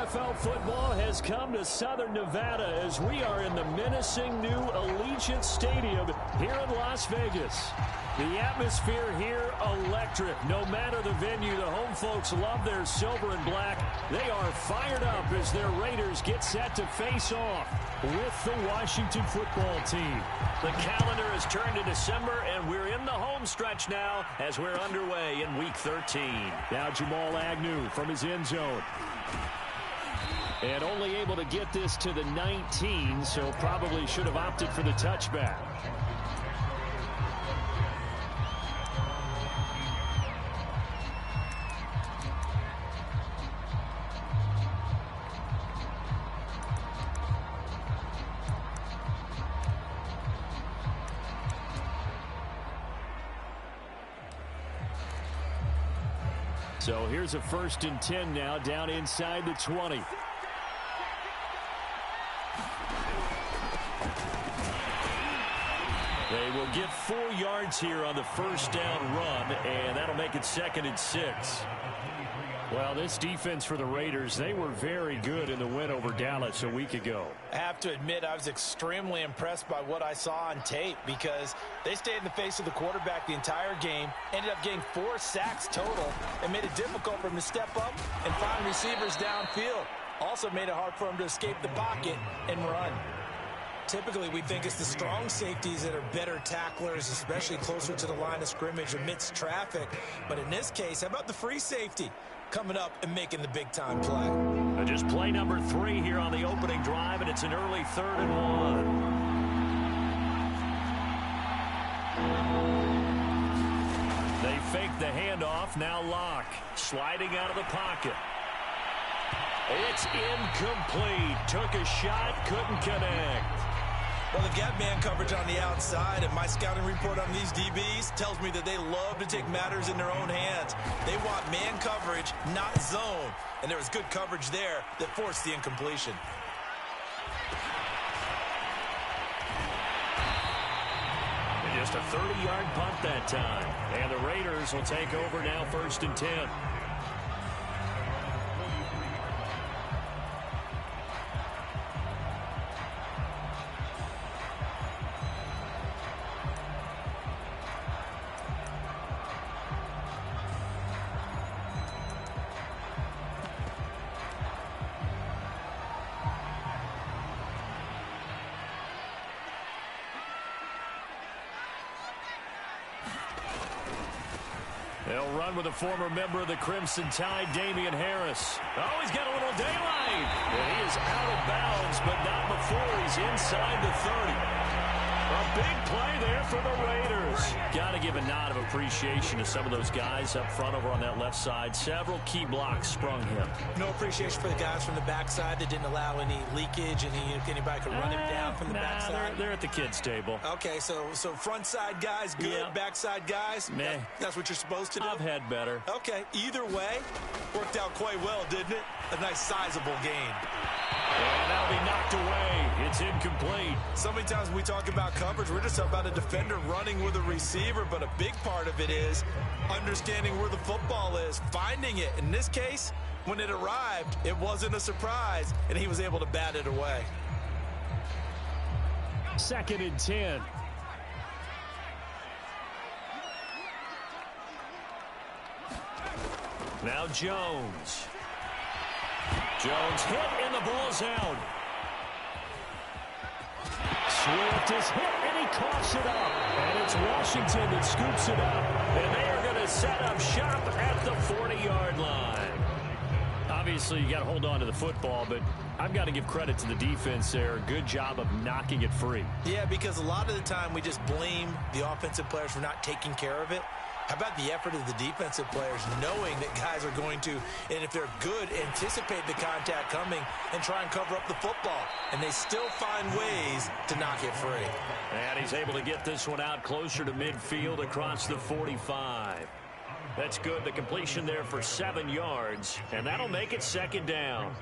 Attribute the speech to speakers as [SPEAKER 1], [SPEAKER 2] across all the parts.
[SPEAKER 1] NFL football has come to Southern Nevada as we are in the menacing new Allegiant Stadium here in Las Vegas. The atmosphere here electric. No matter the venue, the home folks love their silver and black. They are fired up as their Raiders get set to face off with the Washington football team. The calendar has turned to December, and we're in the home stretch now as we're underway in Week 13. Now Jamal Agnew from his end zone. And only able to get this to the 19, so probably should have opted for the touchback. So here's a 1st and 10 now down inside the 20. They will get 4 yards here on the first down run, and that'll make it 2nd and 6. Well, this defense for the Raiders, they were very good in the win over Dallas a week ago.
[SPEAKER 2] I have to admit, I was extremely impressed by what I saw on tape because they stayed in the face of the quarterback the entire game, ended up getting 4 sacks total, and made it difficult for him to step up and find receivers downfield. Also made it hard for him to escape the pocket and run. Typically, we think it's the strong safeties that are better tacklers, especially closer to the line of scrimmage amidst traffic. But in this case, how about the free safety coming up and making the big-time play?
[SPEAKER 1] Just play number 3 here on the opening drive, and it's an early 3rd and 1. They fake the handoff. Now Locke sliding out of the pocket. It's incomplete. Took a shot, couldn't connect.
[SPEAKER 2] Well, they've got man coverage on the outside, and my scouting report on these DBs tells me that they love to take matters in their own hands. They want man coverage, not zone. And there was good coverage there that forced the incompletion.
[SPEAKER 1] And just a 30-yard punt that time. And the Raiders will take over now 1st and 10. They'll run with a former member of the Crimson Tide, Damian Harris. Oh, he's got a little daylight. And he is out of bounds, but not before he's inside the 30. A big play there for the Raiders. Got to give a nod of appreciation to some of those guys up front over on that left side. Several key blocks sprung him.
[SPEAKER 2] No appreciation for the guys from the backside that didn't allow any leakage, and if anybody could run him down from the backside.
[SPEAKER 1] They're at the kids' table.
[SPEAKER 2] Okay, so front side guys good, yep. Backside guys,
[SPEAKER 1] meh.
[SPEAKER 2] That's what you're supposed to do?
[SPEAKER 1] I've had better.
[SPEAKER 2] Okay, either way, worked out quite well, didn't it? A nice sizable gain.
[SPEAKER 1] And that'll be knocked away. It's incomplete.
[SPEAKER 2] So many times when we talk about coverage, we're just about a defender running with a receiver, but a big part of it is understanding where the football is, finding it. In this case, when it arrived, it wasn't a surprise, and he was able to bat it away.
[SPEAKER 1] 2nd and 10. Now Jones. Jones hit, and the ball's out. Swift is hit, and he coughs it up. And it's Washington that scoops it up. And they are going to set up shop at the 40-yard line. Obviously, you got to hold on to the football, but I've got to give credit to the defense there. Good job of knocking it free.
[SPEAKER 2] Yeah, because a lot of the time we just blame the offensive players for not taking care of it. How about the effort of the defensive players knowing that guys are going to, and if they're good, anticipate the contact coming and try and cover up the football. And they still find ways to knock it free.
[SPEAKER 1] And he's able to get this one out closer to midfield across the 45. That's good. The completion there for 7 yards, and that'll make it 2nd down.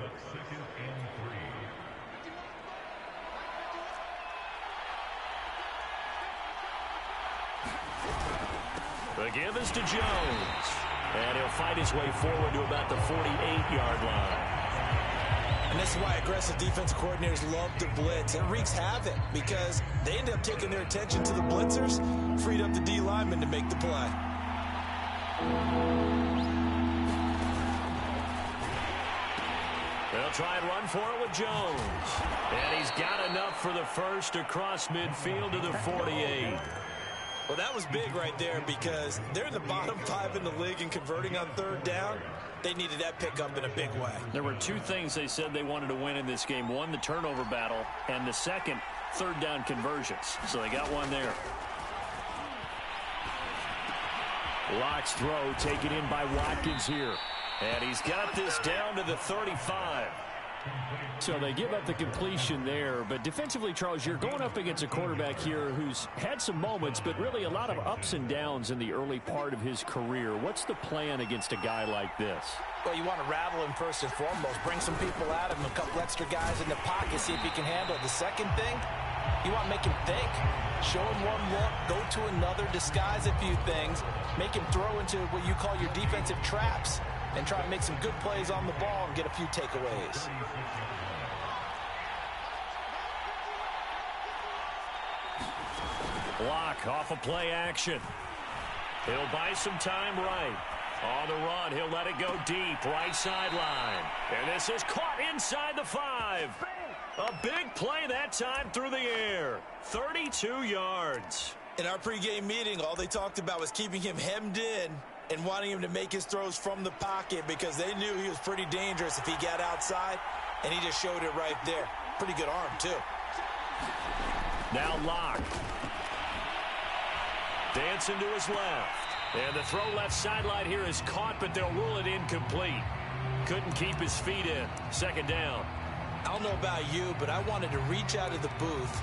[SPEAKER 1] The give is to Jones. And he'll fight his way forward to about the 48-yard line.
[SPEAKER 2] And this is why aggressive defensive coordinators love to blitz. It wreaks havoc because they end up taking their attention to the blitzers, freed up the D lineman to make the play.
[SPEAKER 1] They'll try and run for it with Jones. And he's got enough for the first across midfield to the 48.
[SPEAKER 2] Well, that was big right there because they're in the bottom 5 in the league in converting on third down. They needed that pickup in a big way.
[SPEAKER 1] There were two things they said they wanted to win in this game. One, the turnover battle, and the second, third down conversions. So they got one there. Locke's throw taken in by Watkins here. And he's got this down to the 35. So they give up the completion there. But defensively, Charles, you're going up against a quarterback here who's had some moments, but really a lot of ups and downs in the early part of his career. What's the plan against a guy like this?
[SPEAKER 2] Well, you want to rattle him first and foremost. Bring some people at him, a couple extra guys in the pocket, see if he can handle it. The second thing, you want to make him think. Show him one look, go to another, disguise a few things, make him throw into what you call your defensive traps, and try to make some good plays on the ball and get a few takeaways.
[SPEAKER 1] Block off of play action. He'll buy some time right. On the run, he'll let it go deep, right sideline. And this is caught inside the 5. A big play that time through the air. 32 yards.
[SPEAKER 2] In our pregame meeting, all they talked about was keeping him hemmed in and wanting him to make his throws from the pocket because they knew he was pretty dangerous if he got outside, and he just showed it right there. Pretty good arm, too.
[SPEAKER 1] Now Locke. Dancing to his left. And the throw left sideline here is caught, but they'll rule it incomplete. Couldn't keep his feet in. Second down.
[SPEAKER 2] I don't know about you, but I wanted to reach out of the booth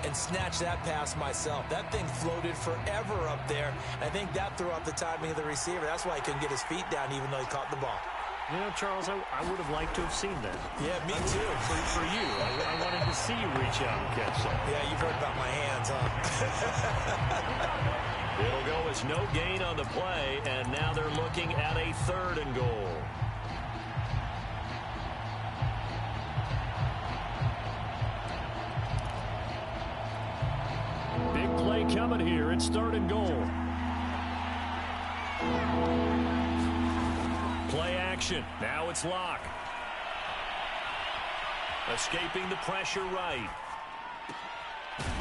[SPEAKER 2] and snatch that pass myself. That thing floated forever up there. I think that threw off the timing of the receiver. That's why he couldn't get his feet down even though he caught the ball.
[SPEAKER 1] You know, Charles, I would have liked to have seen that.
[SPEAKER 2] Yeah, me too.
[SPEAKER 1] For you, I wanted to see you reach out and catch that.
[SPEAKER 2] Yeah, you've heard about my hands, huh?
[SPEAKER 1] It'll go as no gain on the play, and now they're looking at a 3rd and goal. Big play coming here. It's 3rd and goal. Play action. Now it's Locke. Escaping the pressure right.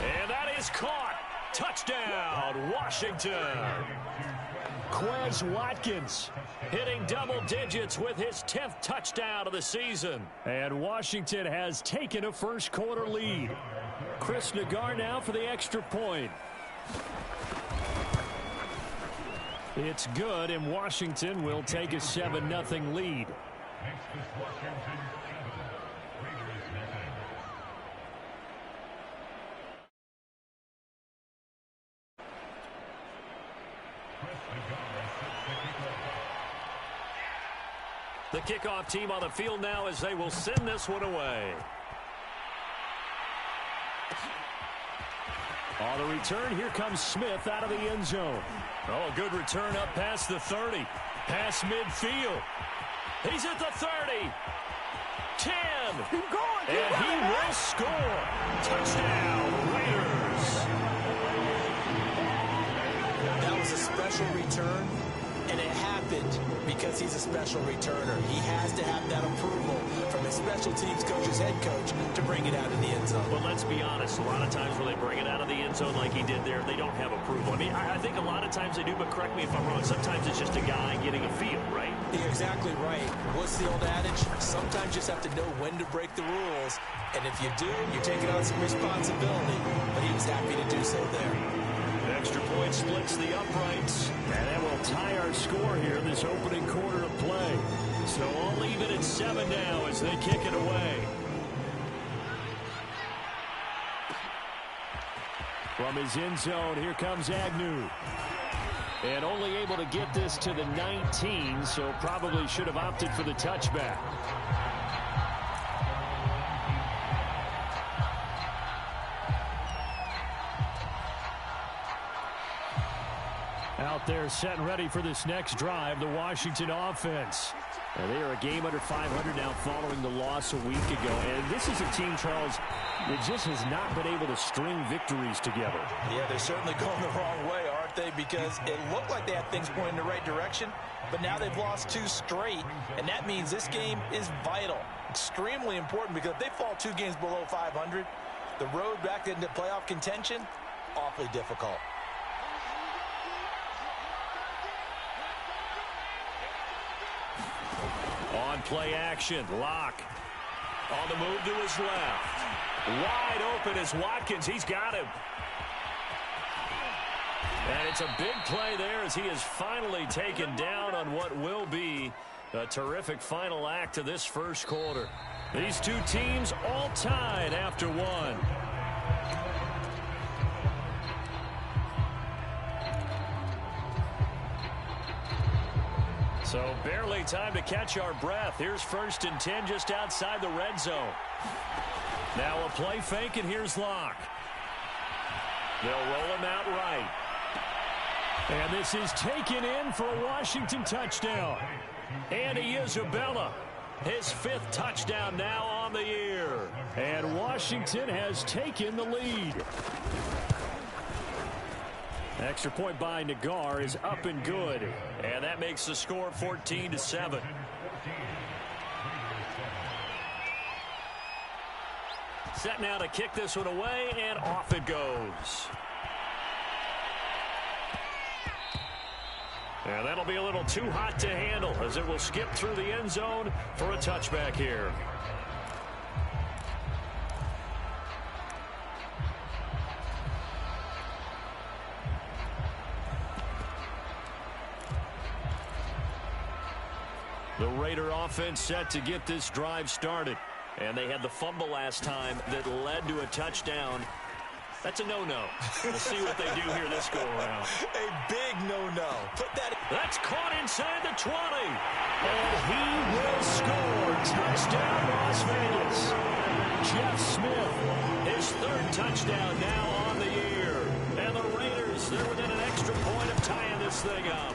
[SPEAKER 1] And that is caught. Touchdown, Washington. Quez Watkins hitting double digits with his 10th touchdown of the season. And Washington has taken a first quarter lead. Chris Nagar now for the extra point. It's good, and Washington will take a 7-0 lead. The kickoff team on the field now as they will send this one away. On the return, here comes Smith out of the end zone. Oh, good return up past the 30. Past midfield. He's at the 30. 10. And he will score. Touchdown, Raiders.
[SPEAKER 2] That was a special return, and it happened because he's a special returner. He has to have that approval from his special teams coach's head coach to bring it out of the end zone.
[SPEAKER 1] But let's be honest, a lot of times when they bring it out of the end zone like he did there, they don't have approval. I mean, I think a lot of times they do, but correct me if I'm wrong. Sometimes it's just a guy getting a feel, right?
[SPEAKER 2] You're exactly right. What's the old adage? Sometimes you just have to know when to break the rules. And if you do, you're taking on some responsibility. But he was happy to do so there.
[SPEAKER 1] Extra point splits the uprights. And that will tie our score here this opening quarter of play. So all even at 7 now as they kick it away. From his end zone, here comes Agnew. And only able to get this to the 19, so probably should have opted for the touchback. Out there set and ready for this next drive, the Washington offense. And they are a game under 500 now following the loss a week ago. And this is a team, Charles, that just has not been able to string victories together.
[SPEAKER 2] Yeah, they're certainly going the wrong way, aren't they? Because it looked like they had things pointing in the right direction, but now they've lost 2 straight, and that means this game is vital. Extremely important, because if they fall 2 games below 500, the road back into playoff contention, awfully difficult.
[SPEAKER 1] On play action, Locke on the move to his left. Wide open is Watkins. He's got him. And it's a big play there as he is finally taken down on what will be a terrific final act to this first quarter. These two teams all tied after one. So barely time to catch our breath. Here's 1st and 10 just outside the red zone. Now a play fake, and here's Locke. They'll roll him out right. And this is taken in for a Washington touchdown. Andy Isabella, his 5th touchdown now on the year. And Washington has taken the lead. Extra point by Nagar is up and good. And that makes the score 14-7. Set now to kick this one away, and off it goes. And that'll be a little too hot to handle as it will skip through the end zone for a touchback here. The Raider offense set to get this drive started. And they had the fumble last time that led to a touchdown. That's a no-no. We'll see what they do here this go-around.
[SPEAKER 2] A big no-no. Put that in.
[SPEAKER 1] That's caught inside the 20. And he will score. Touchdown, Las Vegas. Jeff Smith, his 3rd touchdown now on the year. And the Raiders, they're within an extra point of tying this thing up.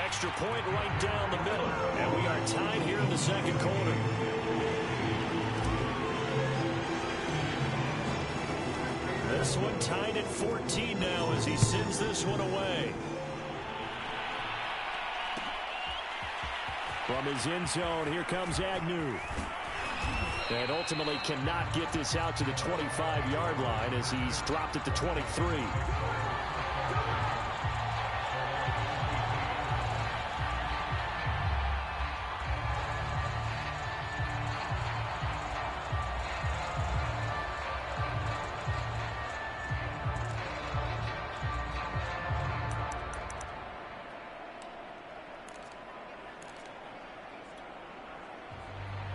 [SPEAKER 1] Extra point right down the middle. And we are tied here in the second quarter. This one tied at 14 now as he sends this one away. From his end zone, here comes Agnew. And ultimately cannot get this out to the 25-yard line as he's dropped at the 23.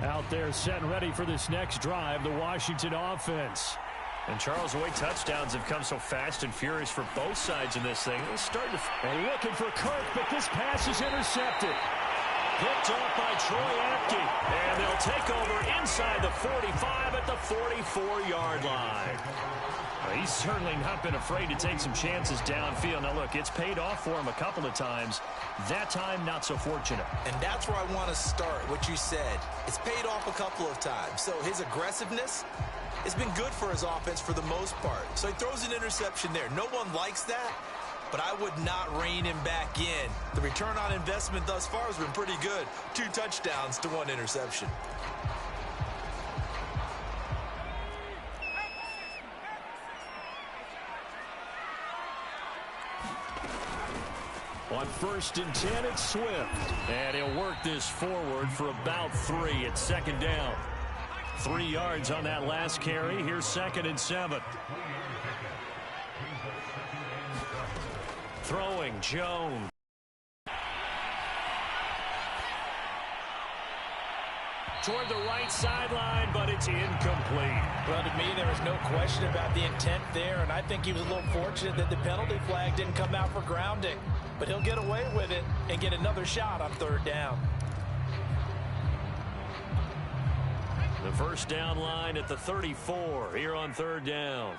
[SPEAKER 1] Out there set and ready for this next drive, the Washington offense. And Charles, the way touchdowns have come so fast and furious for both sides in this thing. It's starting to... And looking for Kirk, but this pass is intercepted. Picked off by Troy Apke. And they'll take over inside the 45 at the 44-yard line. Well, he's certainly not been afraid to take some chances downfield. Now, look, it's paid off for him a couple of times. That time, not so fortunate.
[SPEAKER 2] And that's where I want to start, what you said. It's paid off a couple of times. So his aggressiveness has been good for his offense for the most part. So he throws an interception there. No one likes that, but I would not rein him back in. The return on investment thus far has been pretty good. 2 touchdowns to 1 interception.
[SPEAKER 1] On 1st and 10, it's Swift. And he'll work this forward for about 3. It's 2nd down. 3 yards on that last carry. Here's 2nd and 7. Throwing, Jones. Toward the right sideline, but it's incomplete.
[SPEAKER 2] Well, to me, there was no question about the intent there, and I think he was a little fortunate that the penalty flag didn't come out for grounding. But he'll get away with it and get another shot on 3rd down.
[SPEAKER 1] The first down line at the 34 here on 3rd down.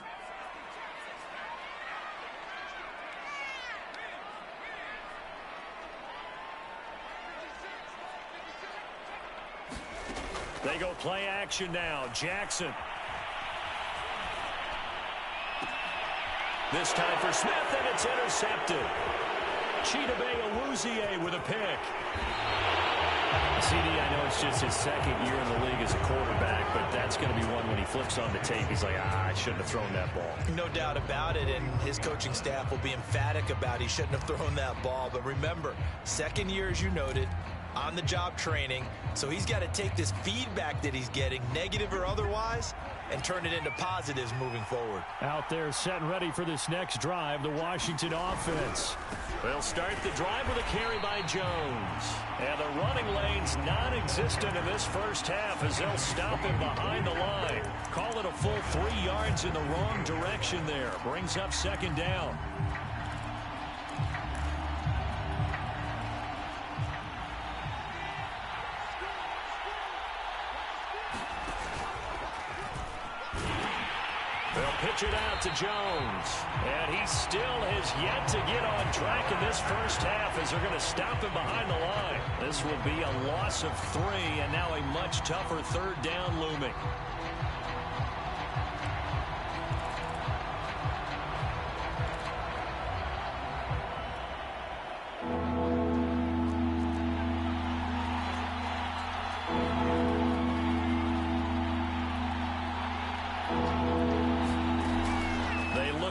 [SPEAKER 1] They go play action now. Jackson. This time for Smith, and it's intercepted. Chidobe Awuzie with a pick. CD, I know it's just his second year in the league as a quarterback, but that's going to be one when he flips on the tape. He's like, I shouldn't have thrown that ball.
[SPEAKER 2] No doubt about it, and his coaching staff will be emphatic about he shouldn't have thrown that ball. But remember, second year, as you noted, on-the-job training, so he's got to take this feedback that he's getting, negative or otherwise, and turn it into positives moving forward.
[SPEAKER 1] Out there set and ready for this next drive, the Washington offense. They'll start the drive with a carry by Jones. And the running lane's non-existent in this first half as they'll stop him behind the line. Call it a full 3 yards in the wrong direction there. Brings up second down. They'll pitch it out to Jones. And he still has yet to get on track in this first half as they're going to stop him behind the line. This will be a loss of 3 and now a much tougher third down looming.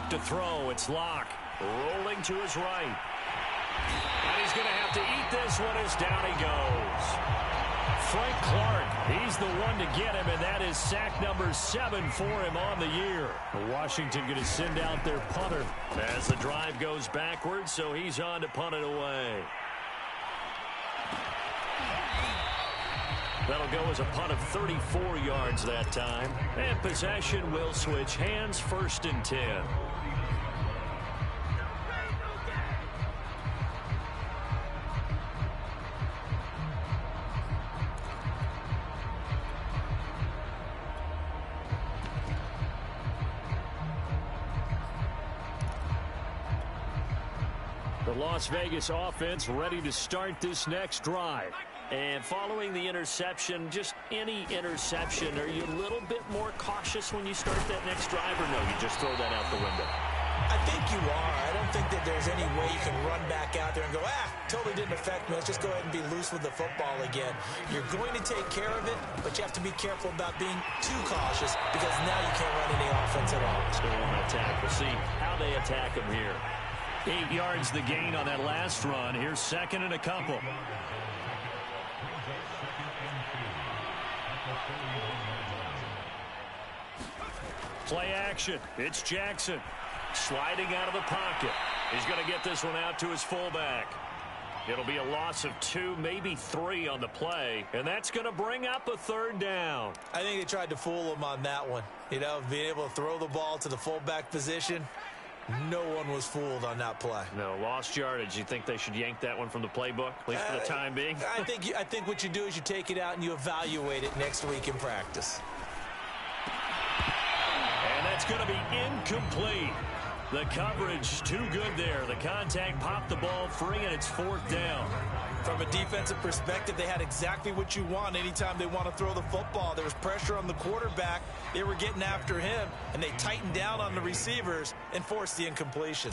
[SPEAKER 1] To throw, it's Locke rolling to his right, and he's going to have to eat this one as down he goes. Frank Clark, he's the one to get him, and that is sack number 7 for him on the year. Washington going to send out their punter as the drive goes backwards, so he's on to punt it away. That'll go as a punt of 34 yards that time, and possession will switch hands, 1st and 10. The Las Vegas offense ready to start this next drive. And following the interception, just any interception, are you a little bit more cautious when you start that next drive, or no, you just throw that out the window?
[SPEAKER 2] I think you are. I don't think that there's any way you can run back out there and go, totally didn't affect me. Let's just go ahead and be loose with the football again. You're going to take care of it, but you have to be careful about being too cautious because now you can't run any offense at all.
[SPEAKER 1] Still want to attack. We'll see how they attack him here. 8 yards the gain on that last run. Here's 2nd and a couple. Play action. It's Jackson sliding out of the pocket. He's going to get this one out to his fullback. It'll be a loss of 2, maybe 3 on the play, and that's going to bring up a 3rd down.
[SPEAKER 2] I think they tried to fool him on that one. You know, being able to throw the ball to the fullback position. No one was fooled on that play.
[SPEAKER 1] No, lost yardage. You think they should yank that one from the playbook, at least for the time being?
[SPEAKER 2] I think what you do is you take it out and you evaluate it next week in practice.
[SPEAKER 1] And that's going to be incomplete. The coverage too good there. The contact popped the ball free, and it's 4th down.
[SPEAKER 2] From a defensive perspective, they had exactly what you want anytime they want to throw the football. There was pressure on the quarterback. They were getting after him, and they tightened down on the receivers and forced the incompletion.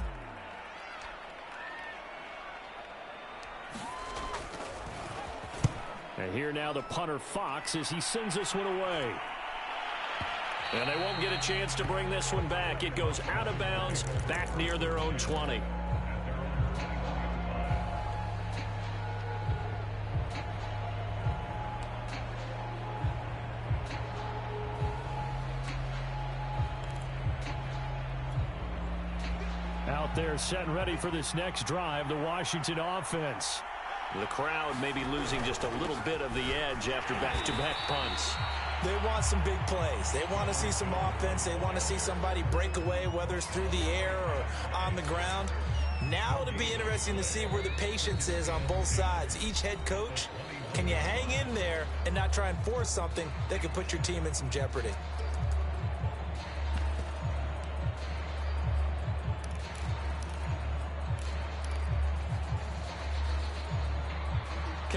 [SPEAKER 1] And here now the punter, Fox, as he sends this one away. And they won't get a chance to bring this one back. It goes out of bounds, back near their own 20. Out there set and ready for this next drive, the Washington offense. The crowd may be losing just a little bit of the edge after back-to-back punts.
[SPEAKER 2] They want some big plays. They want to see some offense. They want to see somebody break away, whether it's through the air or on the ground. Now it'll be interesting to see where the patience is on both sides. Each head coach, can you hang in there and not try and force something that could put your team in some jeopardy?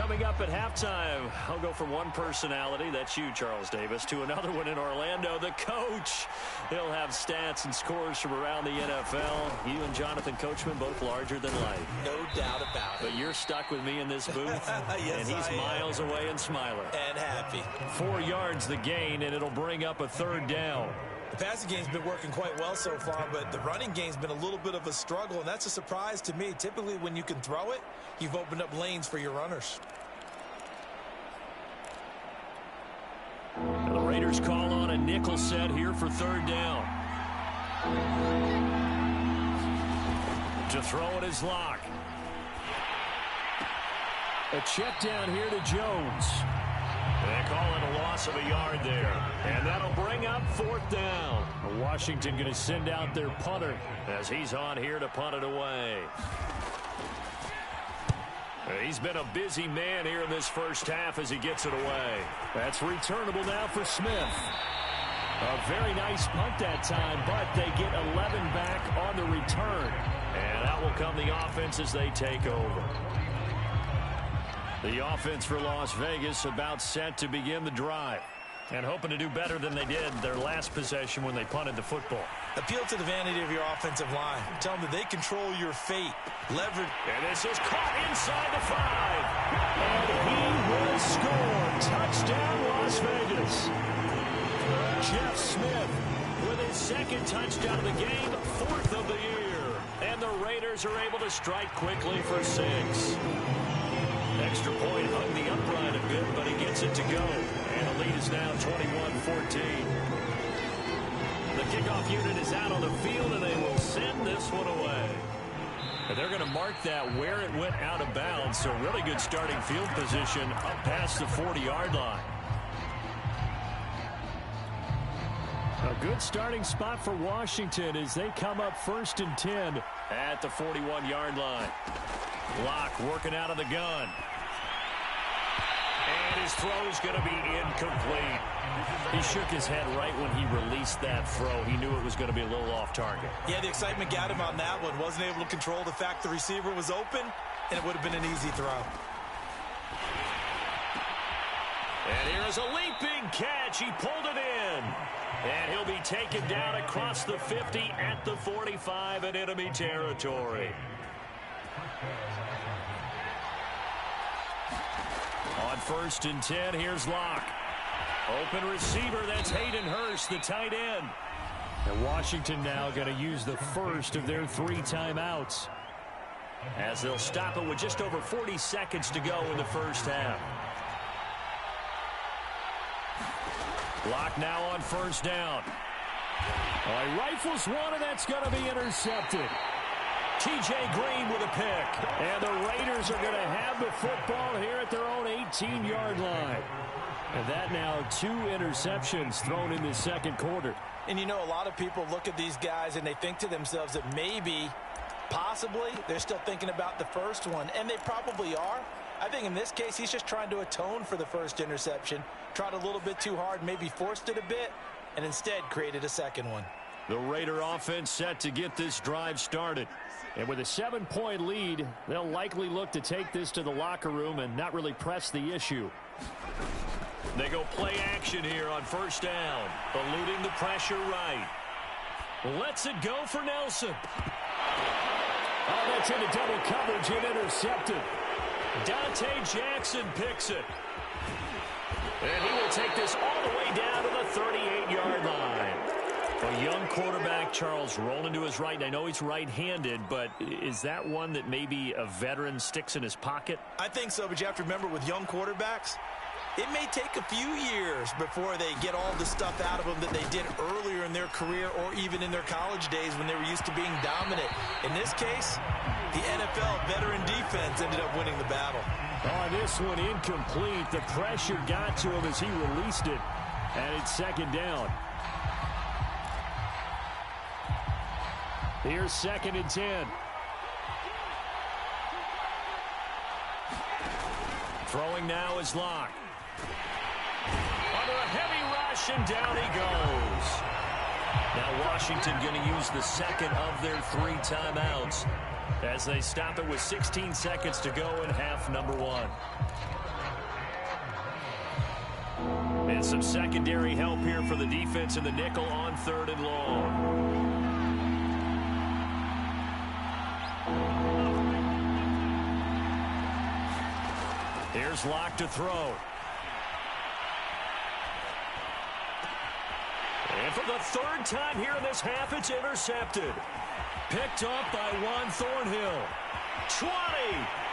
[SPEAKER 1] Coming up at halftime, I'll go from one personality, that's you, Charles Davis, to another one in Orlando, the coach. He'll have stats and scores from around the NFL. You and Jonathan Coachman, both larger than life.
[SPEAKER 2] No doubt about it.
[SPEAKER 1] But you're stuck with me in this booth,
[SPEAKER 2] yes,
[SPEAKER 1] and he's miles away and smiling.
[SPEAKER 2] And happy.
[SPEAKER 1] 4 yards the gain, and it'll bring up a third down.
[SPEAKER 2] The passing game's been working quite well so far, but the running game's been a little bit of a struggle, and that's a surprise to me. Typically, when you can throw it, you've opened up lanes for your runners.
[SPEAKER 1] And the Raiders call on a nickel set here for third down. To throw it is Locke. A check down here to Jones. They call it a loss of a yard there. And that'll bring up fourth down. Washington going to send out their punter as he's on here to punt it away. He's been a busy man here in this first half as he gets it away. That's returnable now for Smith. A very nice punt that time, but they get 11 back on the return. And out will come the offense as they take over. The offense for Las Vegas about set to begin the drive. And hoping to do better than they did their last possession when they punted the football.
[SPEAKER 2] Appeal to the vanity of your offensive line. Tell them that they control your fate. Leverage.
[SPEAKER 1] And this is caught inside the 5. And he will score. Touchdown, Las Vegas. Jeff Smith with his second touchdown of the game, 4th of the year. And the Raiders are able to strike quickly for 6. Extra point hung the upright a bit, but he gets it to go. And the lead is now 21-14. The kickoff unit is out on the field, and they will send this one away. And they're going to mark that where it went out of bounds, so really good starting field position up past the 40-yard line. A good starting spot for Washington as they come up 1st and 10 at the 41-yard line. Locke working out of the gun. And his throw's going to be incomplete. He shook his head right when he released that throw. He knew it was going to be a little off target.
[SPEAKER 2] Yeah, the excitement got him on that one. Wasn't able to control the fact the receiver was open, and it would have been an easy throw.
[SPEAKER 1] And here is a leaping catch. He pulled it in. And he'll be taken down across the 50 at the 45 in enemy territory. On 1st and 10, here's Locke. Open receiver, that's Hayden Hurst, the tight end. And Washington now going to use the first of their 3 timeouts, as they'll stop it with just over 40 seconds to go in the first half. Locke now on 1st down. He rifles one, and that's going to be intercepted. T.J. Green with a pick. And the Raiders are going to have the football here at their own 18-yard line. And that now 2 interceptions thrown in the second quarter.
[SPEAKER 2] And you know, a lot of people look at these guys and they think to themselves that maybe, possibly, they're still thinking about the first one. And they probably are. I think in this case, he's just trying to atone for the first interception. Tried a little bit too hard, maybe forced it a bit, and instead created a second one.
[SPEAKER 1] The Raider offense set to get this drive started. And with a 7-point lead, they'll likely look to take this to the locker room and not really press the issue. They go play action here on 1st down, eluding the pressure right. Lets it go for Nelson. Oh, that's into double coverage and intercepted. Dante Jackson picks it. And he will take this all the way down to the 38-yard line. A young quarterback, Charles, rolling to his right. And I know he's right-handed, but is that one that maybe a veteran sticks in his pocket?
[SPEAKER 2] I think so, but you have to remember with young quarterbacks, it may take a few years before they get all the stuff out of them that they did earlier in their career or even in their college days when they were used to being dominant. In this case, the NFL veteran defense ended up winning the battle.
[SPEAKER 1] Oh, this one incomplete. The pressure got to him as he released it. And it's 2nd down. Here's 2nd and 10. Throwing now is Locke. Under a heavy rush, and down he goes. Now Washington going to use the second of their 3 timeouts as they stop it with 16 seconds to go in half number 1. And some secondary help here for the defense in the nickel on 3rd and long. Here's Locke to throw. And for the 3rd time here in this half, it's intercepted. Picked up by Juan Thornhill. 20,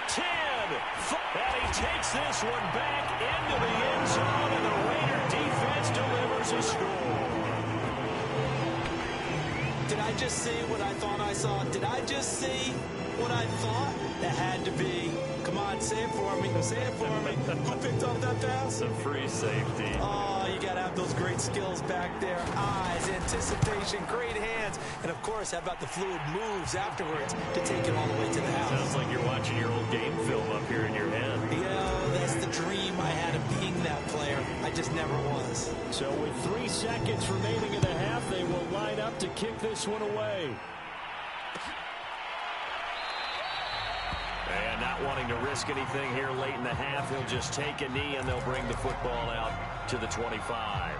[SPEAKER 1] 10, and he takes this one back into the end zone, and the Raider defense delivers a score.
[SPEAKER 2] Did I just see what I thought I saw? Did I just see what I thought? That had to be. Come on, say it for me. Say it for me. Who picked up that pass?
[SPEAKER 1] A free safety.
[SPEAKER 2] Oh, you got to have those great skills back there. Eyes, anticipation, great hands. And, of course, how about the fluid moves afterwards to take it all the way to the house?
[SPEAKER 1] Sounds like you're watching your old game film up here in your head.
[SPEAKER 2] Yeah, that's the dream I had of being that player. I just never was.
[SPEAKER 1] So with 3 seconds remaining in the half, they will line up to kick this one away. And not wanting to risk anything here late in the half, he'll just take a knee and they'll bring the football out to the 25.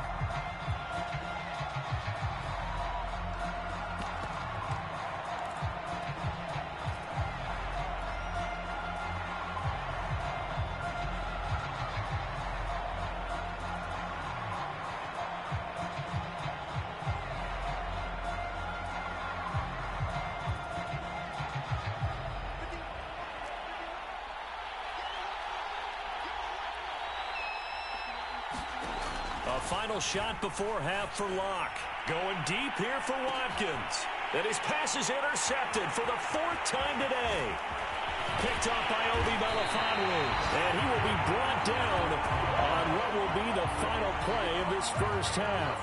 [SPEAKER 1] Final shot before half for Locke. Going deep here for Watkins. And his pass is intercepted for the 4th time today. Picked up by Obi Melifonwu. And he will be brought down on what will be the final play of this first half.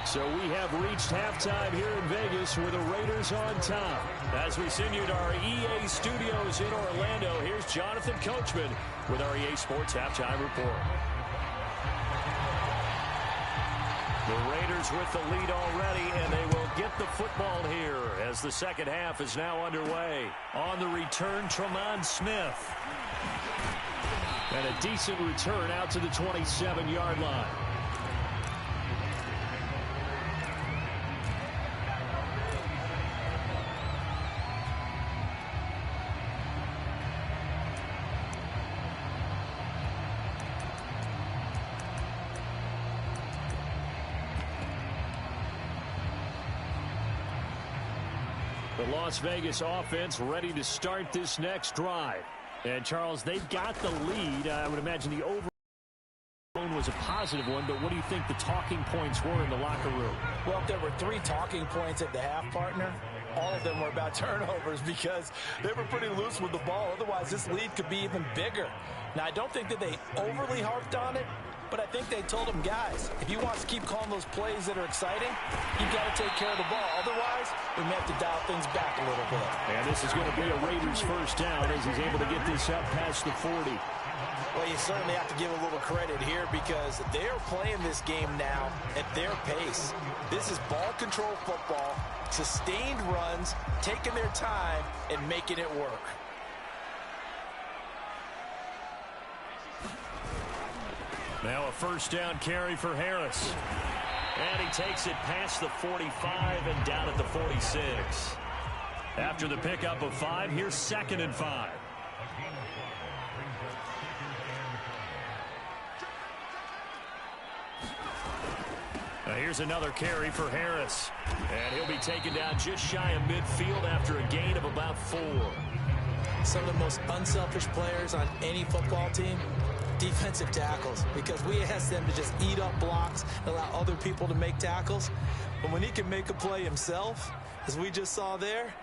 [SPEAKER 1] So we have reached halftime here in Vegas with the Raiders on top. As we send you to our EA studios in Orlando, here's Jonathan Coachman with our EA Sports Halftime Report. The Raiders with the lead already, and they will get the football here as the second half is now underway. On the return, Tremont Smith. And a decent return out to the 27-yard line. The Las Vegas offense ready to start this next drive. And, Charles, they've got the lead. I would imagine the over was a positive one, but what do you think the talking points were in the locker room?
[SPEAKER 2] Well, if there were 3 talking points at the half, partner, all of them were about turnovers because they were pretty loose with the ball. Otherwise, this lead could be even bigger. Now, I don't think that they overly harped on it, but I think they told them, guys, if you want to keep calling those plays that are exciting, you've got to take care of the ball. Otherwise, we may have to dial things back a little bit.
[SPEAKER 1] And this is going to be a Raiders first down as he's able to get this up past the 40.
[SPEAKER 2] Well, you certainly have to give a little credit here because they're playing this game now at their pace. This is ball control football, sustained runs, taking their time, and making it work.
[SPEAKER 1] Now a first down carry for Harris. And he takes it past the 45 and down at the 46. After the pickup of 5, here's 2nd and 5. Now here's another carry for Harris. And he'll be taken down just shy of midfield after a gain of about 4.
[SPEAKER 2] Some of the most unselfish players on any football team, defensive tackles, because we ask them to just eat up blocks and allow other people to make tackles. But when he can make a play himself, as we just saw there,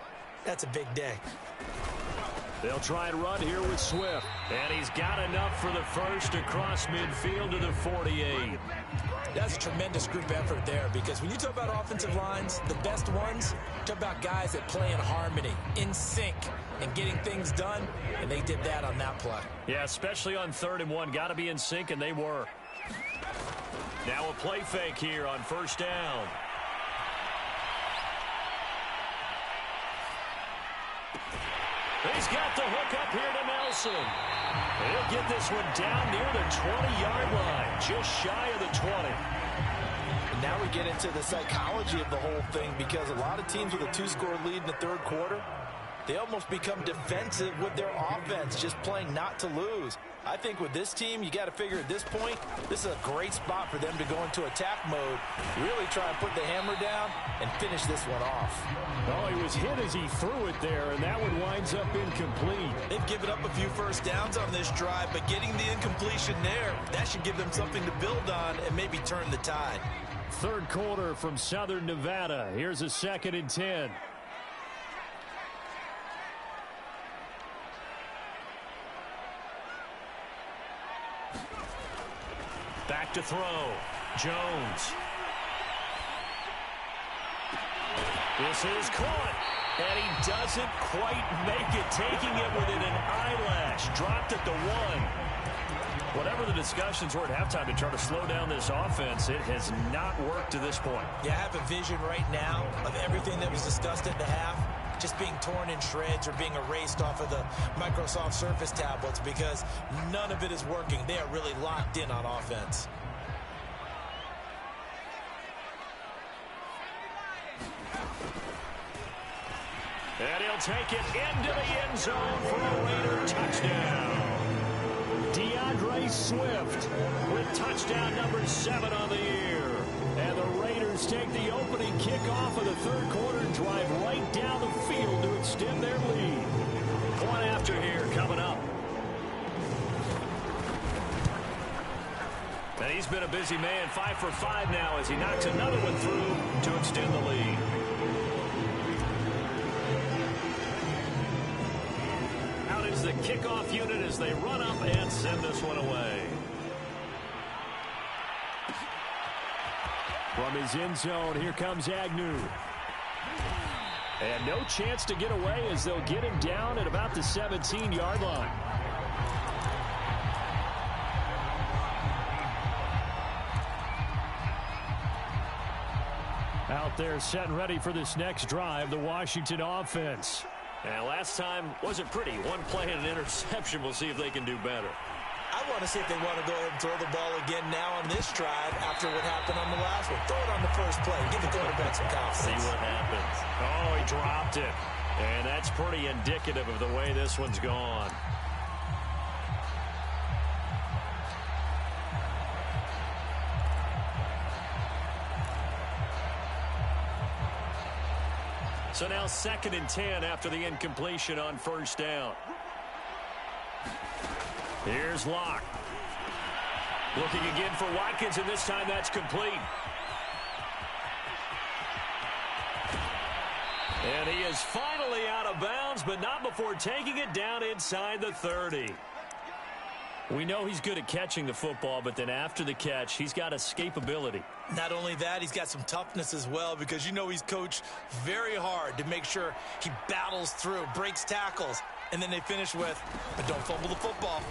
[SPEAKER 2] that's a big day.
[SPEAKER 1] They'll try and run here with Swift. And he's got enough for the first across midfield to the 48.
[SPEAKER 2] That's a tremendous group effort there because when you talk about offensive lines, the best ones, talk about guys that play in harmony, in sync, and getting things done, and they did that on that play.
[SPEAKER 1] Yeah, especially on 3rd and 1. Got to be in sync, and they were. Now a play fake here on first down. He's got the hook up here to Nelson. He'll get this one down near the 20-yard line, just shy of the 20.
[SPEAKER 2] And now we get into the psychology of the whole thing, because a lot of teams with a 2-score lead in the third quarter, they almost become defensive with their offense, just playing not to lose. I think with this team, you got to figure at this point, this is a great spot for them to go into attack mode, really try and put the hammer down and finish this one off.
[SPEAKER 1] Oh, he was hit as he threw it there, and that one winds up incomplete.
[SPEAKER 2] They've given up a few first downs on this drive, but getting the incompletion there, that should give them something to build on and maybe turn the tide.
[SPEAKER 1] Third quarter from Southern Nevada. Here's a 2nd and 10. Back to throw. Jones. This is caught. And he doesn't quite make it, taking it within an eyelash. Dropped at the 1. Whatever the discussions were at halftime to try to slow down this offense, it has not worked to this point.
[SPEAKER 2] Yeah, I have a vision right now of everything that was discussed at the half just being torn in shreds or being erased off of the Microsoft Surface tablets, because none of it is working. They are really locked in on offense.
[SPEAKER 1] And he'll take it into the end zone for a Raider touchdown. DeAndre Swift with touchdown number 7 on the year. And the Raiders take the opening kickoff of the third quarter and drive right down the field to extend their lead. One after here coming up. And he's been a busy man, 5 for 5 now as he knocks another one through to extend the lead. Out is the kickoff unit as they run up and send this one away. From his end zone, here comes Agnew. And no chance to get away as they'll get him down at about the 17-yard line. Out there set and ready for this next drive, the Washington offense. And last time wasn't pretty. One play and an interception. We'll see if they can do better.
[SPEAKER 2] I want to see if they want to go ahead and throw the ball again now on this drive after what happened on the last one. Throw it on the first play. Give the quarterback some confidence.
[SPEAKER 1] See what happens. Oh, he dropped it. And that's pretty indicative of the way this one's gone. So now 2nd and 10 after the incompletion on first down. Here's Locke. Looking again for Watkins, and this time that's complete. And he is finally out of bounds, but not before taking it down inside the 30. We know he's good at catching the football, but then after the catch, he's got escapability.
[SPEAKER 2] Not only that, he's got some toughness as well, because you know he's coached very hard to make sure he battles through, breaks tackles, and then they finish with, but don't fumble the football.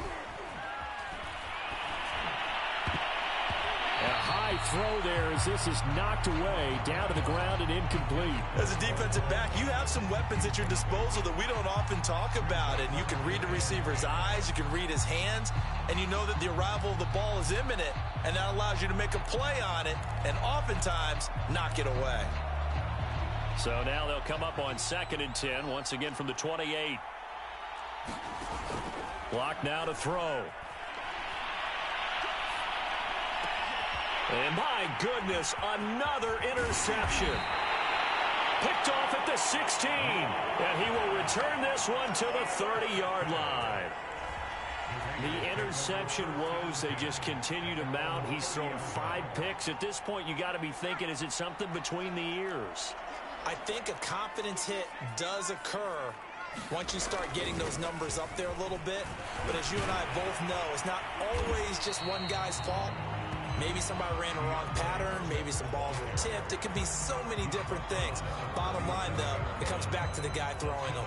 [SPEAKER 1] A high throw there as this is knocked away, down to the ground and incomplete.
[SPEAKER 2] As a defensive back, you have some weapons at your disposal that we don't often talk about, and you can read the receiver's eyes, you can read his hands, and you know that the arrival of the ball is imminent, and that allows you to make a play on it and oftentimes knock it away.
[SPEAKER 1] So now they'll come up on 2nd and 10, once again from the 28. Block now to throw. And my goodness, another interception. Picked off at the 16. And he will return this one to the 30-yard line. The interception woes, they just continue to mount. He's thrown 5 picks. At this point, you got to be thinking, is it something between the ears?
[SPEAKER 2] I think a confidence hit does occur once you start getting those numbers up there a little bit. But as you and I both know, it's not always just one guy's fault. Maybe somebody ran a wrong pattern. Maybe some balls were tipped. It could be so many different things. Bottom line, though, it comes back to the guy throwing them.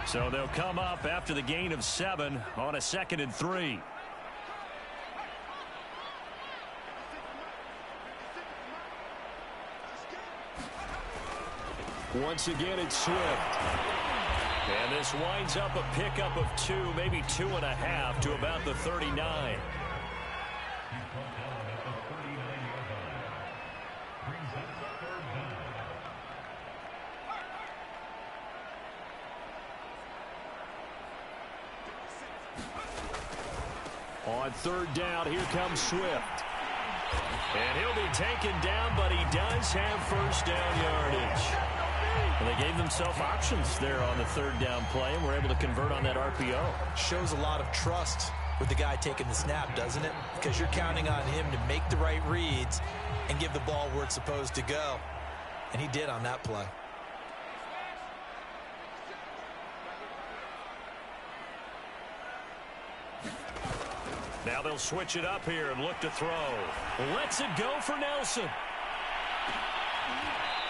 [SPEAKER 1] So they'll come up after the gain of 7 on a 2nd and 3. Once again, it's Swift. And this winds up a pickup of 2, maybe 2.5 to about the 39. On third down, here comes Swift. And he'll be taken down, but he does have first down yardage. And they gave themselves options there on the third down play, and were able to convert on that RPO.
[SPEAKER 2] Shows a lot of trust with the guy taking the snap, doesn't it? Because you're counting on him to make the right reads and give the ball where it's supposed to go. And he did on that play.
[SPEAKER 1] Now they'll switch it up here and look to throw. Lets it go for Nelson.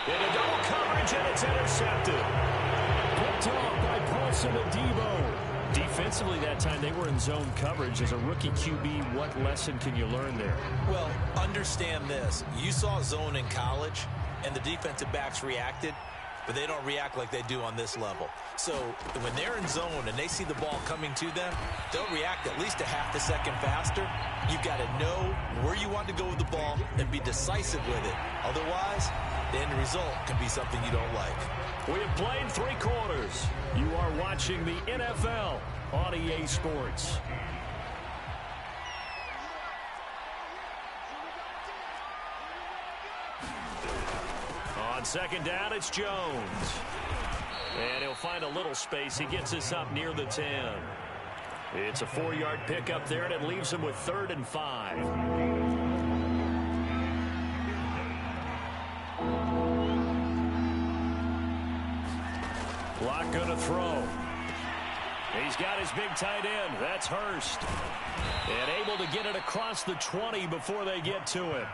[SPEAKER 1] Into double coverage, and it's intercepted. Picked off by Paulson Adebo. Defensively that time, they were in zone coverage. As a rookie QB, what lesson can you learn there?
[SPEAKER 2] Well, understand this. You saw zone in college, and the defensive backs reacted, but they don't react like they do on this level. So when they're in zone and they see the ball coming to them, they'll react at least a half a second faster. You've got to know where you want to go with the ball and be decisive with it. Otherwise, the end result can be something you don't like.
[SPEAKER 1] We have played 3 quarters. You are watching the NFL on EA Sports. On second down, it's Jones. And he'll find a little space. He gets us up near the 10. It's a 4-yard pickup there, and it leaves him with 3rd and 5. Lock gonna throw. He's got his big tight end. That's Hurst. And able to get it across the 20 before they get to it.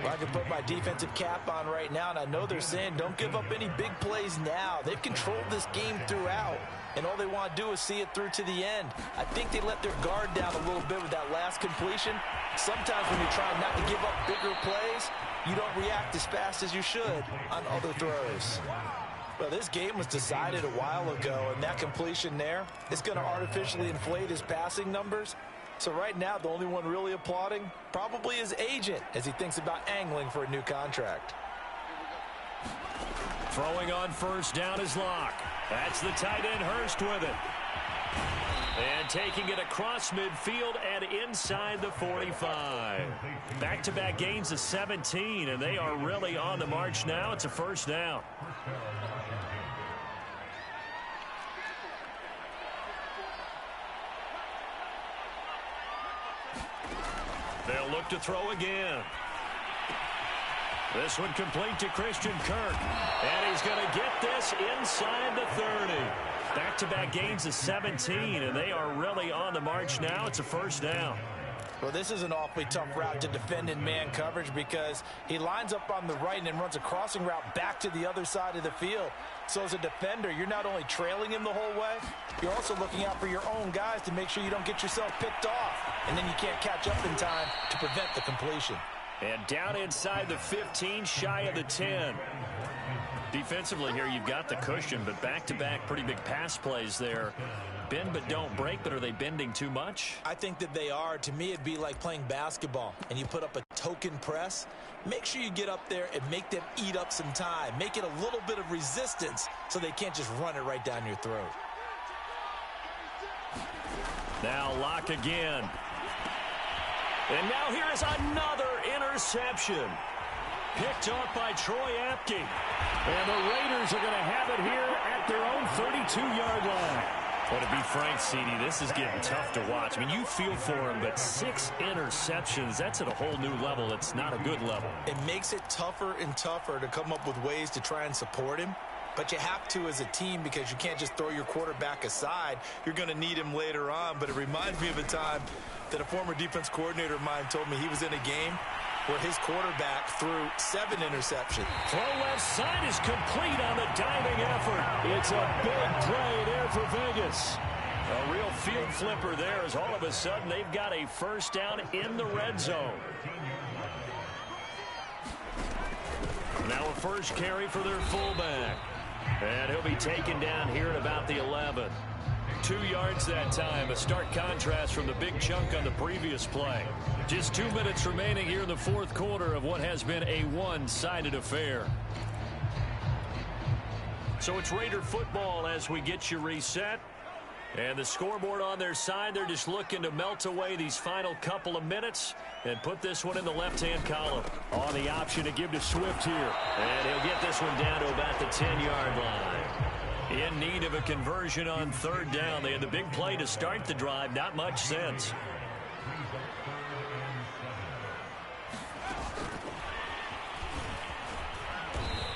[SPEAKER 2] Well, I can put my defensive cap on right now, and I know they're saying don't give up any big plays now. They've controlled this game throughout, and all they want to do is see it through to the end. I think they let their guard down a little bit with that last completion. Sometimes when you're trying not to give up bigger plays, you don't react as fast as you should on other throws. Well, this game was decided a while ago, and that completion there is going to artificially inflate his passing numbers. So right now, the only one really applauding probably his agent as he thinks about angling for a new contract.
[SPEAKER 1] Throwing on first down is Locke. That's the tight end Hurst with it. And taking it across midfield and inside the 45. Back-to-back gains of 17, and they are really on the march now. It's a first down. They'll look to throw again. This one complete to Christian Kirk. And he's going to get this inside the 30. Back-to-back gains of 17, and they are really on the march now. It's a first down.
[SPEAKER 2] Well, this is an awfully tough route to defend in man coverage because he lines up on the right and then runs a crossing route back to the other side of the field. So as a defender, you're not only trailing him the whole way, you're also looking out for your own guys to make sure you don't get yourself picked off. And then you can't catch up in time to prevent the completion.
[SPEAKER 1] And down inside the 15, shy of the 10. Defensively here, you've got the cushion, but back-to-back pretty big pass plays there. Bend but don't break, but are they bending too much?
[SPEAKER 2] I think that they are. To me, it'd be like playing basketball, and you put up a token press. Make sure you get up there and make them eat up some time. Make it a little bit of resistance so they can't just run it right down your throat.
[SPEAKER 1] Now Locke again. And now here is another interception. Picked off by Troy Apke. And the Raiders are going to have it here at their own 32-yard line. Well, to be frank, CD, this is getting tough to watch. I mean, you feel for him, but 6 interceptions, that's at a whole new level. It's not a good level.
[SPEAKER 2] It makes it tougher and tougher to come up with ways to try and support him. But you have to as a team because you can't just throw your quarterback aside. You're going to need him later on. But it reminds me of a time that a former defense coordinator of mine told me he was in a game where his quarterback threw 7 interceptions.
[SPEAKER 1] Throw left side is complete on the diving effort. It's a big play there for Vegas. A real field flipper there as all of a sudden they've got a first down in the red zone. Now a first carry for their fullback. And he'll be taken down here at about the 11. 2 yards that time. A stark contrast from the big chunk on the previous play. Just 2 minutes remaining here in the fourth quarter of what has been a one-sided affair. So it's Raider football as we get you reset. And the scoreboard on their side, they're just looking to melt away these final couple of minutes and put this one in the left-hand column. On the option to give to Swift here. And he'll get this one down to about the 10-yard line. In need of a conversion on third down. They had the big play to start the drive. Not much sense.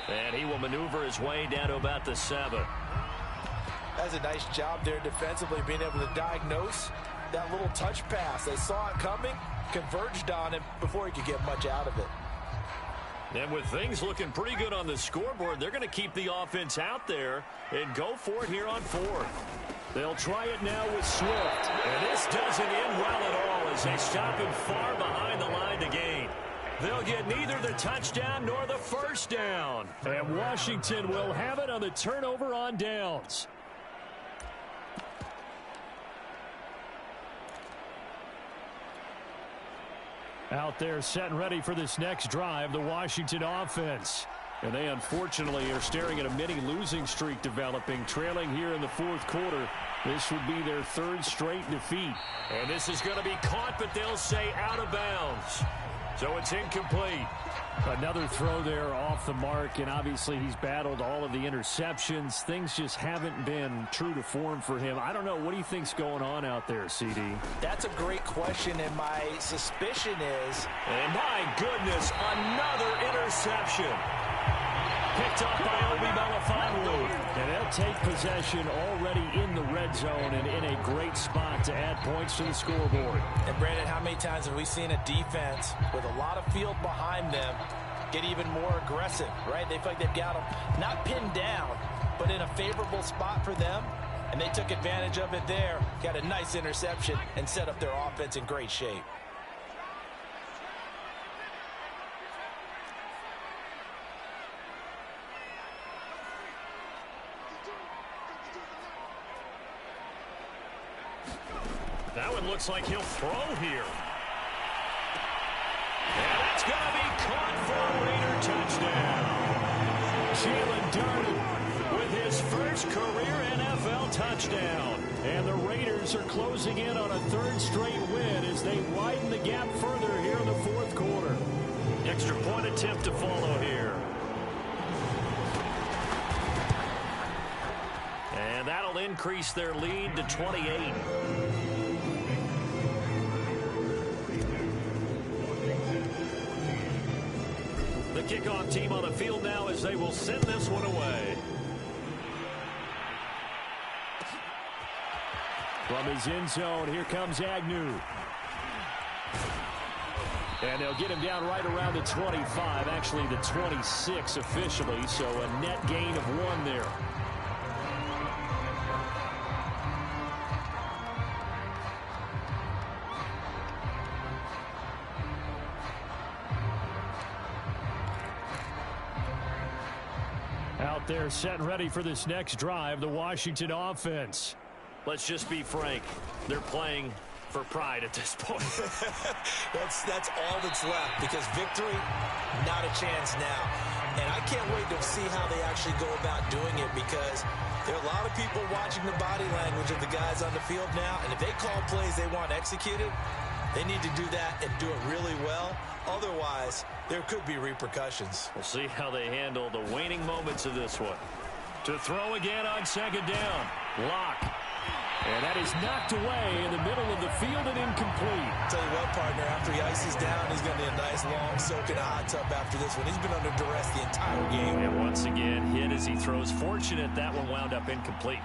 [SPEAKER 1] And he will maneuver his way down to about the 7.
[SPEAKER 2] That's a nice job there defensively, being able to diagnose that little touch pass. They saw it coming, converged on him before he could get much out of it.
[SPEAKER 1] And with things looking pretty good on the scoreboard, they're going to keep the offense out there and go for it here on fourth. They'll try it now with Swift. And this doesn't end well at all as they stop him far behind the line to gain. They'll get neither the touchdown nor the first down. And Washington will have it on the turnover on downs. Out there set and ready for this next drive, the Washington offense. And they unfortunately are staring at a mini losing streak developing, trailing here in the fourth quarter. This would be their third straight defeat. And this is going to be caught, but they'll say out of bounds. So it's incomplete. Another throw there off the mark, and obviously he's battled all of the interceptions. Things just haven't been true to form for him. I don't know. What do you think's going on out there, CD? That's a great question, and my suspicion is... And my goodness, another interception. Picked up by Obi Melifonwu. And they'll take possession already in the red zone and in a great spot to add points to the scoreboard. And Brandon, how many times have we seen a defense with a lot of field behind them get even more aggressive, right? They feel like they've got them not pinned down, but in a favorable spot for them. And they took advantage of it there, got a nice interception, and set up their offense in great shape. That one looks like he'll throw here. And that's going to be caught for a Raider touchdown. Jalen Darden with his first career NFL touchdown. And the Raiders are closing in on a third straight win as they widen the gap further here in the fourth quarter. Extra point attempt to follow here. And that'll increase their lead to 28. The kickoff team on the field now as they will send this one away. From his end zone, here comes Agnew. And they'll get him down right around the 25, actually the 26 officially, so a net gain of 1 there. Out there set and ready for this next drive, the Washington offense. Let's just be frank. They're playing for pride at this point.
[SPEAKER 2] that's all that's left, because victory, not a chance now. And I can't wait to see how they actually go about doing it, because there are a lot of people watching the body language of the guys on the field now, and if they call plays they want executed, they need to do that and do it really well. Otherwise, there could be repercussions.
[SPEAKER 1] We'll see how they handle the waning moments of this one. To throw again on second down. Lock. And that is knocked away in the middle of the field and incomplete.
[SPEAKER 2] Tell you what, partner, after he ices down, he's going to need a nice long soak in a hot tub after this one. He's been under duress the entire game.
[SPEAKER 1] And once again, hit as he throws. Fortunate that one wound up incomplete.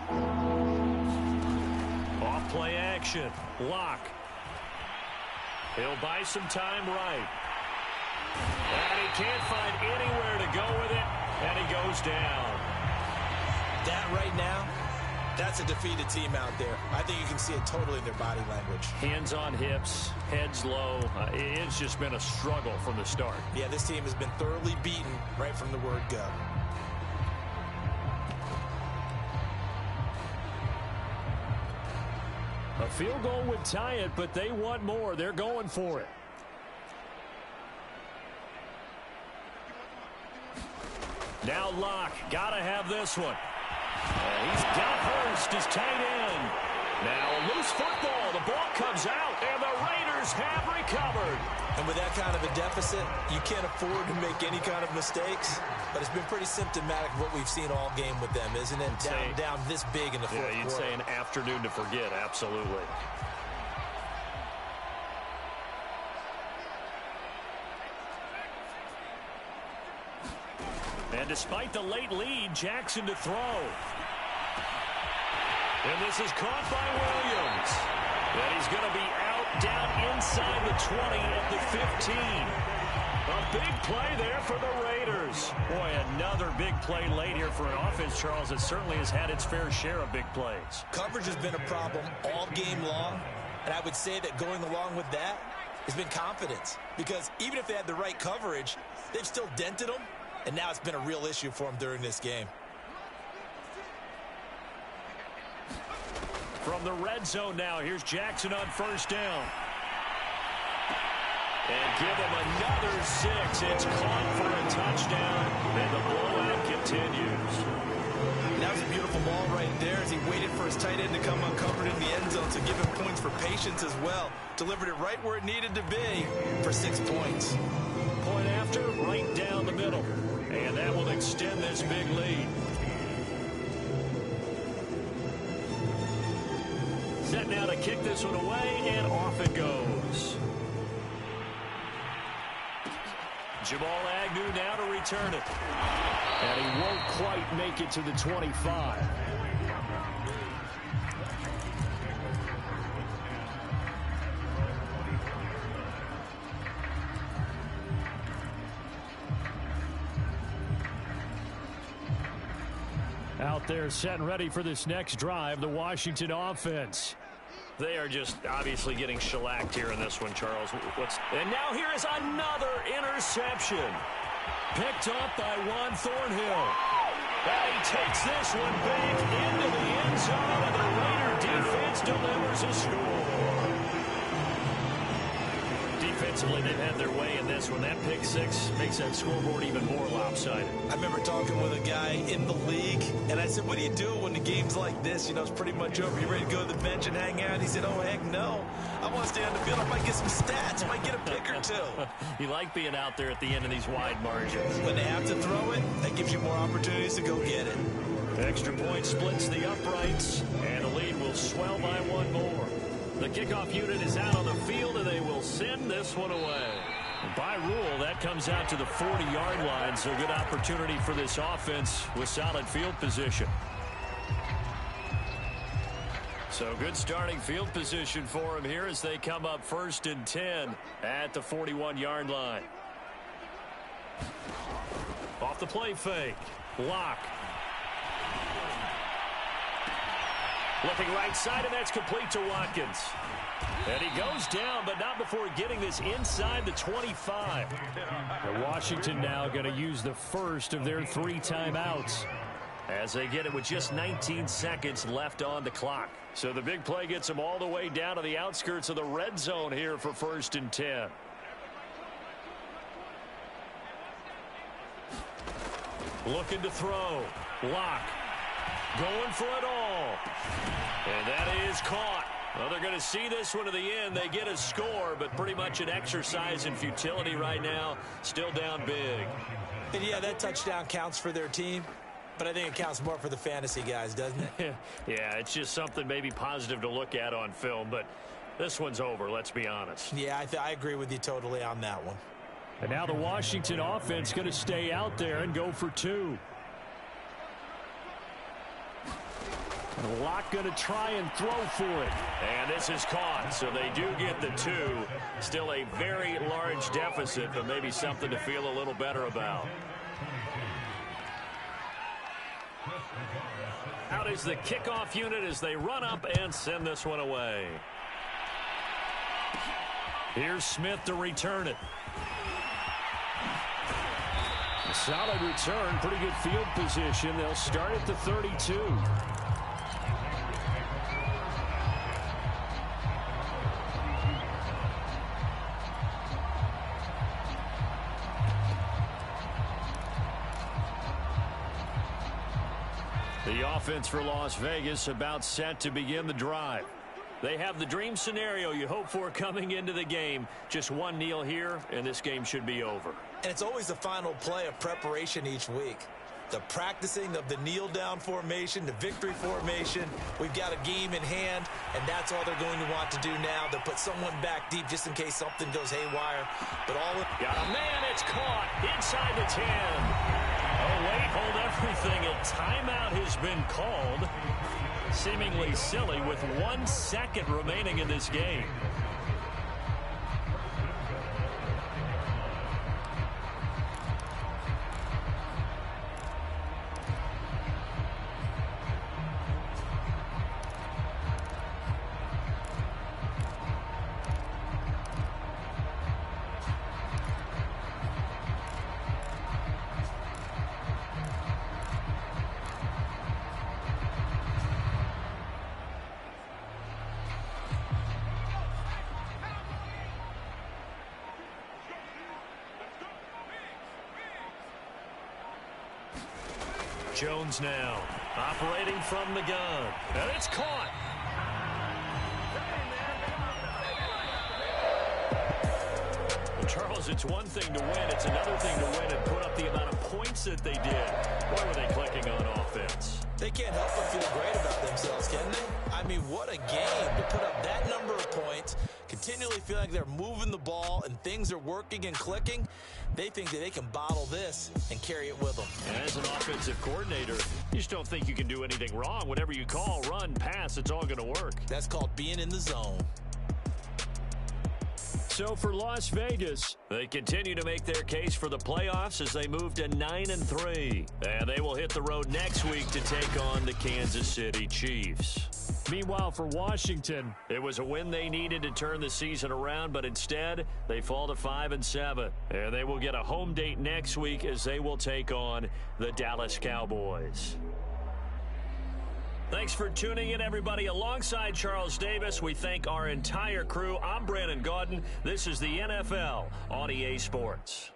[SPEAKER 1] Off play action. Lock. He'll buy some time right. And he can't find anywhere to go with it, and he goes down.
[SPEAKER 2] That right now That's a defeated team out there. I think you can see it totally in their body language.
[SPEAKER 1] Hands on hips, heads low. It's just been a struggle from the start.
[SPEAKER 2] Yeah, this team has been thoroughly beaten right from the word go.
[SPEAKER 1] A field goal would tie it, but they want more. They're going for it. Now Locke, gotta have this one. He's got Hurst as tight end. Now a loose football. The ball comes out, and the Raiders have recovered.
[SPEAKER 2] And with that kind of a deficit, you can't afford to make any kind of mistakes. But it's been pretty symptomatic of what we've seen all game with them, isn't it? Down this big in the fourth quarter.
[SPEAKER 1] Yeah, you'd say an afternoon to forget, absolutely. And despite the late lead, Jackson to throw. And this is caught by Williams. And he's going to be out down inside the 20 at the 15. A big play there for the Raiders. Boy, another big play late here for an offense, Charles, that certainly has had its fair share of big plays.
[SPEAKER 2] Coverage has been a problem all game long. And I would say that going along with that has been confidence. Because even if they had the right coverage, they've still dented them. And now it's been a real issue for them during this game.
[SPEAKER 1] From the red zone now, here's Jackson on first down. And give him another 6. It's caught for a touchdown, and the blowout continues.
[SPEAKER 2] That was a beautiful ball right there as he waited for his tight end to come uncovered in the end zone to give him points for patience as well. Delivered it right where it needed to be for 6 points.
[SPEAKER 1] Point after, right down the middle. And that will extend this big lead. Set now to kick this one away, and off it goes. Jamal Agnew now to return it. And he won't quite make it to the 25. Out there set and ready for this next drive, the Washington offense. They are just obviously getting shellacked here in this one, Charles. And now here is another interception. Picked up by Juan Thornhill. And he takes this one back into the end zone, and the Raider defense delivers a score. Defensively, they've had their way in this one. That pick 6 makes that scoreboard even more lopsided.
[SPEAKER 2] I remember talking with a guy in the league, and I said, what do you do when the game's like this? You know, it's pretty much over. You ready to go to the bench and hang out? He said, oh, heck no. I want to stay on the field. I might get some stats. I might get a pick or two.
[SPEAKER 1] You like being out there at the end of these wide margins.
[SPEAKER 2] When they have to throw it, that gives you more opportunities to go get it.
[SPEAKER 1] Extra point splits the uprights, and the lead will swell by 1 more. The kickoff unit is out on the field, and they will send this one away. By rule, that comes out to the 40-yard line, so good opportunity for this offense with solid field position. So good starting field position for them here as they come up 1st and 10 at the 41-yard line. Off the play fake. Locke. Looking right side, and that's complete to Watkins. And he goes down, but not before getting this inside the 25. And Washington now going to use the first of their 3 timeouts as they get it with just 19 seconds left on the clock. So the big play gets them all the way down to the outskirts of the red zone here for 1st and 10. Looking to throw. Locke. Going for it all. And that is caught. Well, they're going to see this one to the end. They get a score, but pretty much an exercise in futility right now. Still down big.
[SPEAKER 2] And yeah, that touchdown counts for their team, but I think it counts more for the fantasy guys, doesn't it?
[SPEAKER 1] Yeah, it's just something maybe positive to look at on film, but this one's over, let's be honest.
[SPEAKER 2] Yeah, I agree with you totally on that one.
[SPEAKER 1] And now the Washington offense going to stay out there and go for 2. Locke going to try and throw for it. And this is caught, so they do get the 2. Still a very large deficit, but maybe something to feel a little better about. Out out is the kickoff unit as they run up and send this one away. Here's Smith to return it. A solid return, pretty good field position. They'll start at the 32. The offense for Las Vegas about set to begin the drive. They have the dream scenario you hope for coming into the game. Just one kneel here, and this game should be over.
[SPEAKER 2] And it's always the final play of preparation each week. The practicing of the kneel-down formation, the victory formation. We've got a game in hand, and that's all they're going to want to do now. They'll put someone back deep just in case something goes haywire. But all
[SPEAKER 1] got a man, it's caught inside the 10. Oh, wait, hold everything. A timeout has been called. Seemingly silly with 1 second remaining in this game. Jones now operating from the gun, and it's caught. Well, Charles, it's one thing to win. It's another thing to win and put up the amount of points that they did. Boy, were they clicking on offense.
[SPEAKER 2] They can't help but feel great about themselves, can they? I mean, what a game to put up that number of points, continually feeling like they're moving the ball and things are working and clicking. They think that they can bottle this and carry it with them.
[SPEAKER 1] And as an offensive coordinator, you just don't think you can do anything wrong. Whatever you call, run, pass, it's all going to work.
[SPEAKER 2] That's called being in the zone.
[SPEAKER 1] So for Las Vegas, they continue to make their case for the playoffs as they move to 9-3. And they will hit the road next week to take on the Kansas City Chiefs. Meanwhile, for Washington, it was a win they needed to turn the season around, but instead, they fall to 5-7. And they will get a home date next week as they will take on the Dallas Cowboys. Thanks for tuning in, everybody. Alongside Charles Davis, we thank our entire crew. I'm Brandon Gaudin. This is the NFL on EA Sports.